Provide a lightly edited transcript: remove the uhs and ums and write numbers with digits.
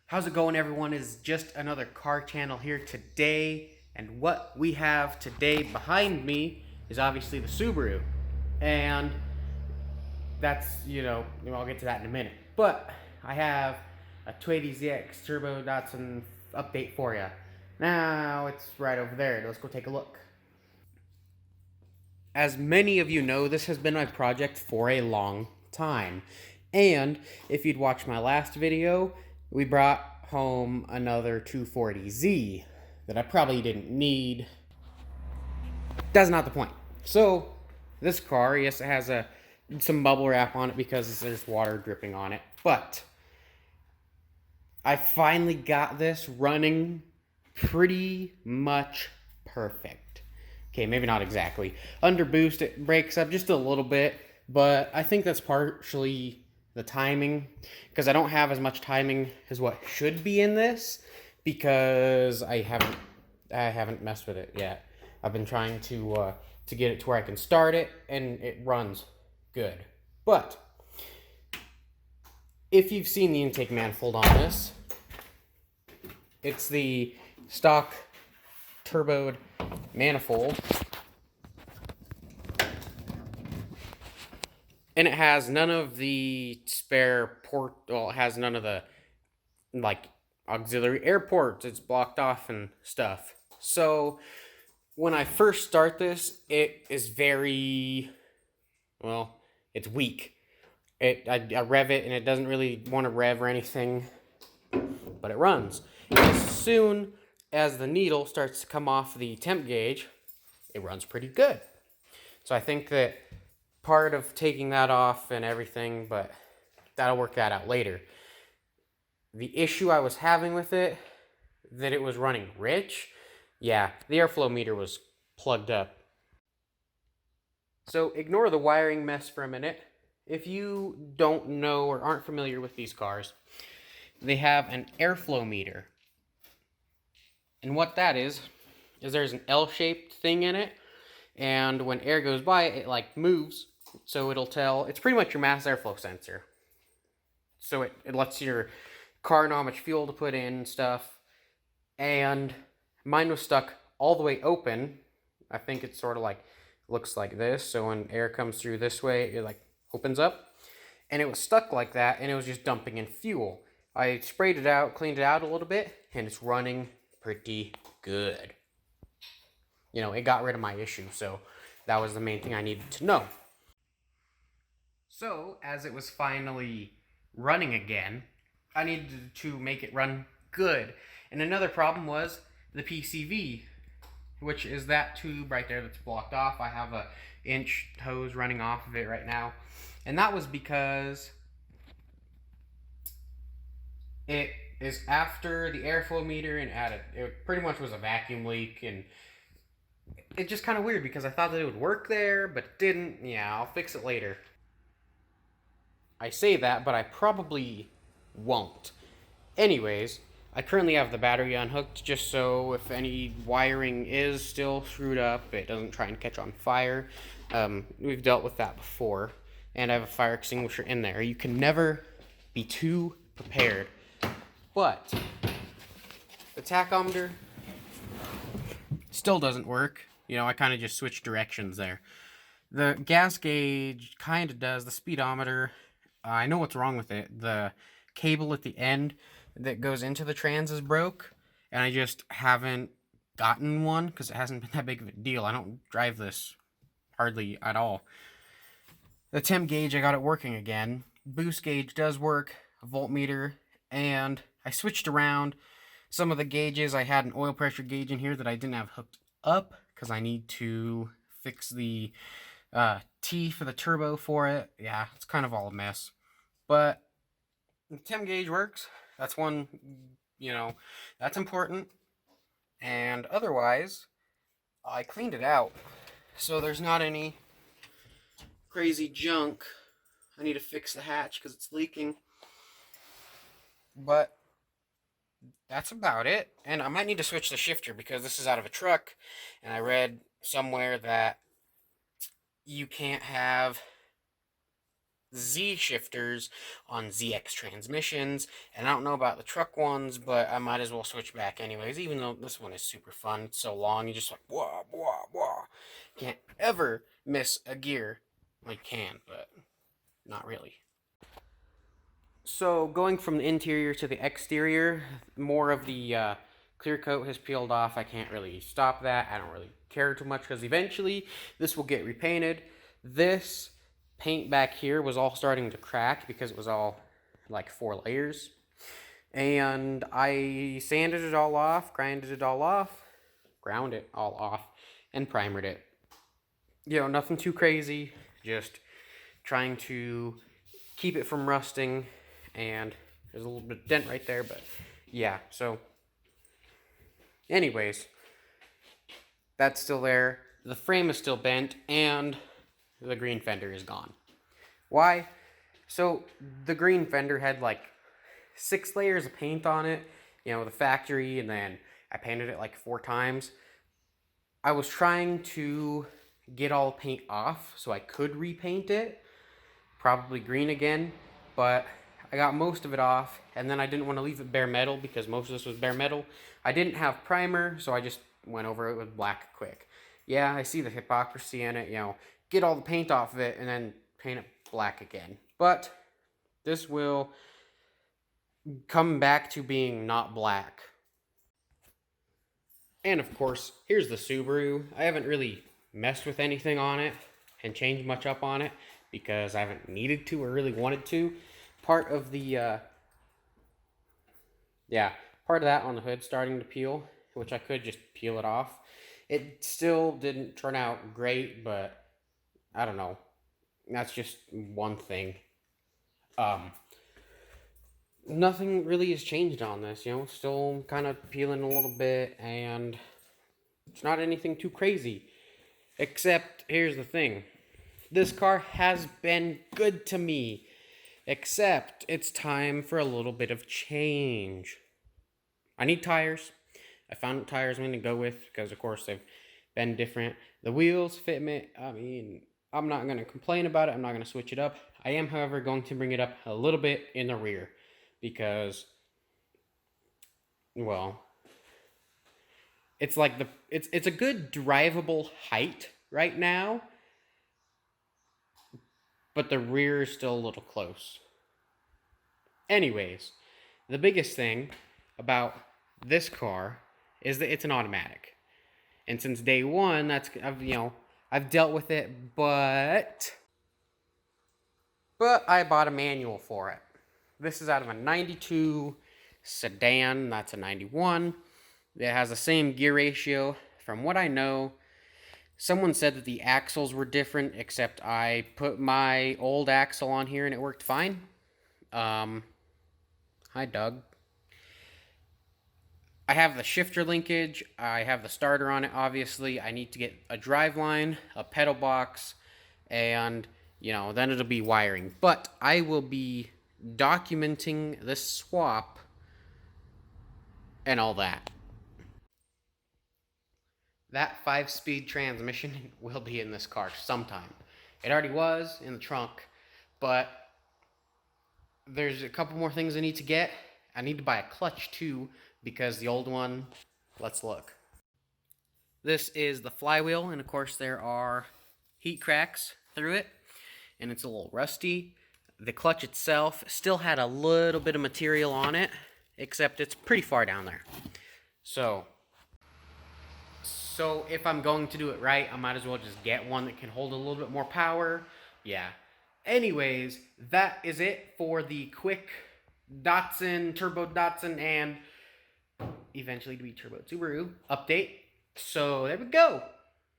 How's it going, everyone? Is just another car channel here today, and what we have today behind me is obviously the Subaru, and that's I'll get to that in a minute. But I have a 280ZX Turbo Datsun update for you. Now it's right over there. Let's go take a look. As many of you know, this has been my project for a long time. And if you'd watched my last video, we brought home another 240Z that I probably didn't need. That's not the point. So, this car, yes, it has some bubble wrap on it because there's water dripping on it. But I finally got this running pretty much perfect. Okay, maybe not exactly. Under boost, it breaks up just a little bit, but I think that's partially the timing, because I don't have as much timing as what should be in this, because I haven't messed with it yet. I've been trying to get it to where I can start it, and it runs good. But if you've seen the intake manifold on this, it's the stock turboed manifold, and it has none of the spare port. Well, it has none of the auxiliary air ports. It's blocked off and stuff. So when I first start this, it is very, well, it's weak. I rev it and it doesn't really want to rev or anything, but it runs. As soon as the needle starts to come off the temp gauge, it runs pretty good. So I think that part of taking that off and everything, but that'll work that out later. The issue I was having with it, that it was running rich, yeah, the airflow meter was plugged up. So ignore the wiring mess for a minute. If you don't know or aren't familiar with these cars, they have an airflow meter. And what that is there's an L-shaped thing in it, and when air goes by, it moves, so it'll tell. It's pretty much your mass airflow sensor. So it lets your car know how much fuel to put in and stuff. And mine was stuck all the way open. I think it's sort of looks like this. So when air comes through this way, it opens up. And it was stuck like that, and it was just dumping in fuel. I sprayed it out, cleaned it out a little bit, and it's running pretty good. It got rid of my issue, so that was the main thing I needed to know. So, as it was finally running again, I needed to make it run good. And another problem was the PCV, which is that tube right there that's blocked off. I have a inch hose running off of it right now. And that was because it is after the airflow meter, and it pretty much was a vacuum leak, and it's just kind of weird because I thought that it would work there, but it didn't. Yeah, I'll fix it later. I say that, but I probably won't. Anyways, I currently have the battery unhooked just so if any wiring is still screwed up, it doesn't try and catch on fire. We've dealt with that before, and I have a fire extinguisher in there. You can never be too prepared. But the tachometer still doesn't work. I kind of just switched directions there. The gas gauge kind of does. The speedometer, I know what's wrong with it. The cable at the end that goes into the trans is broke, and I just haven't gotten one because it hasn't been that big of a deal. I don't drive this hardly at all. The temp gauge, I got it working again. Boost gauge does work, a voltmeter, and I switched around some of the gauges. I had an oil pressure gauge in here that I didn't have hooked up because I need to fix the T for the turbo for it. Yeah, it's kind of all a mess. But the temp gauge works. That's one, that's important. And otherwise, I cleaned it out. So there's not any crazy junk. I need to fix the hatch because it's leaking. But that's about it. And I might need to switch the shifter because this is out of a truck. And I read somewhere that you can't have Z shifters on ZX transmissions, and I don't know about the truck ones, but I might as well switch back anyways, even though this one is super fun. It's so long, you just like, wah, wah, wah. Can't ever miss a gear. Well, you can, but not really. So going from the interior to the exterior, more of the clear coat has peeled off. I can't really stop that. I don't really care too much because eventually this will get repainted. This paint back here was all starting to crack because it was all like 4 layers. And I sanded it all off, grinded it all off, ground it all off, and primered it. You know, nothing too crazy, just trying to keep it from rusting, and there's a little bit of dent right there, but yeah, so anyways, that's still there. The frame is still bent, and the green fender is gone. Why? So the green fender had like 6 layers of paint on it, you know, the factory, and then I painted it like 4 times. I was trying to get all the paint off so I could repaint it, probably green again, but I got most of it off, and then I didn't want to leave it bare metal because most of this was bare metal. I didn't have primer, so I just went over it with black quick. Yeah, I see the hypocrisy in it, you know, get all the paint off of it and then paint it black again. But this will come back to being not black. And of course, here's the Subaru. I haven't really messed with anything on it and changed much up on it because I haven't needed to or really wanted to. Part of the, part of that on the hood starting to peel, which I could just peel it off. It still didn't turn out great, but I don't know. That's just one thing. Nothing really has changed on this, you know, still kind of peeling a little bit, and it's not anything too crazy. Except, here's the thing. This car has been good to me. Except, it's time for a little bit of change. I need tires. I found tires I'm going to go with because, of course, they've been different. The wheels fit me. I mean, I'm not going to complain about it. I'm not going to switch it up. I am, however, going to bring it up a little bit in the rear because, well, it's like it's a good drivable height right now, but the rear is still a little close. Anyways, the biggest thing about this car is that it's an automatic. And since day one, I've dealt with it, but I bought a manual for it. This is out of a 92 sedan, that's a 91. It has the same gear ratio. From what I know, someone said that the axles were different, except I put my old axle on here and it worked fine. Hi, Doug. I have the shifter linkage. I have the starter on it, obviously. I need to get a driveline, a pedal box, and, you know, then it'll be wiring. But I will be documenting this swap and all that. That 5-speed transmission will be in this car sometime. It already was in the trunk, but there's a couple more things I need to get. I need to buy a clutch too, because the old one, let's look. This is the flywheel, and of course there are heat cracks through it, and it's a little rusty. The clutch itself still had a little bit of material on it, except it's pretty far down there. So if I'm going to do it right, I might as well just get one that can hold a little bit more power. Yeah. Anyways, that is it for the quick Turbo Datsun, and eventually to be Turbo Subaru update. So there we go.